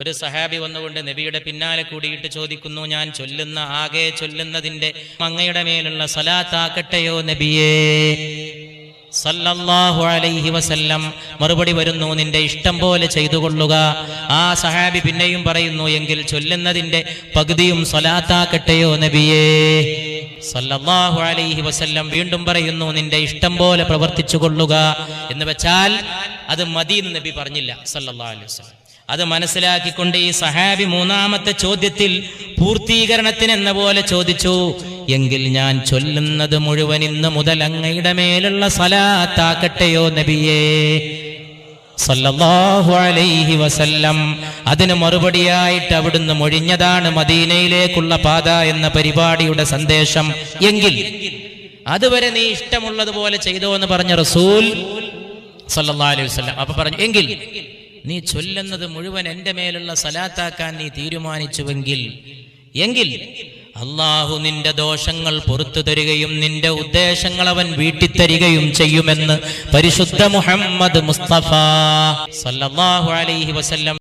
ഒരു സഹാബി വന്നുകൊണ്ട് നബിയുടെ പിന്നാലെ കൂടിയിട്ട് ചോദിക്കുന്നു, ഞാൻ ആകെ ചൊല്ലുന്നതിന്റെ അങ്ങയുടെ മേലുള്ള സലാത്താക്കട്ടെയോ നബിയേ സല്ലല്ലാഹു അലൈഹി വസല്ലം. മറുപടി വരുന്നു, നിന്റെ ഇഷ്ടം പോലെ ചെയ്തുകൊള്ളുക. ആ സഹാബി പിന്നെയും പറയുന്നു, എങ്കിൽ ചൊല്ലുന്നതിന്റെ പകുതിയും സലാത്താക്കട്ടെയോ നബിയേ സല്ലല്ലാഹു അലൈഹി വസല്ലം. വീണ്ടും പറയുന്നു, നിന്റെ ഇഷ്ടം പോലെ പ്രവർത്തിച്ചു കൊള്ളുക. എന്ന് വെച്ചാൽ അത് മദീന് നബി പറഞ്ഞില്ല സല്ലല്ലാഹു അലൈഹി വസല്ലം. അത് മനസ്സിലാക്കിക്കൊണ്ട് ഈ സഹാബി മൂന്നാമത്തെ ചോദ്യത്തിൽ പൂർത്തീകരണത്തിനെന്ന പോലെ ചോദിച്ചു, എങ്കിൽ ഞാൻ ചൊല്ലുന്നത് മുഴുവൻ ഇന്ന് മുതൽ അങ്ങയുടെ മേലുള്ള സലാത്താക്കട്ടെയോ നബിയേ സല്ലല്ലാഹു അലൈഹി വസല്ലം. അതിന് മറുപടിയായിട്ട് അവിടുന്ന് മൊഴിഞ്ഞതാണ് മദീനയിലേക്കുള്ള പാത എന്ന പരിപാടിയുടെ സന്ദേശം. എങ്കിൽ അതുവരെ നീ ഇഷ്ടമുള്ളതുപോലെ ചെയ്തോ എന്ന് പറഞ്ഞ റസൂൽ സല്ലല്ലാഹു അലൈഹി വസല്ലം അപ്പൊ പറഞ്ഞു, എങ്കിൽ നീ ചൊല്ലുന്നത് മുഴുവൻ എൻ്റെ മേലുള്ള സലാത്താക്കാൻ നീ തീരുമാനിച്ചുവെങ്കിൽ എങ്കിൽ അള്ളാഹു നിന്റെ ദോഷങ്ങൾ പുറത്തു തരികയും നിന്റെ ഉദ്ദേശങ്ങൾ അവൻ വീട്ടിത്തരികയും ചെയ്യുമെന്ന് പരിശുദ്ധ മുഹമ്മദ് മുസ്തഫ സല്ലല്ലാഹു അലൈഹി വസല്ലം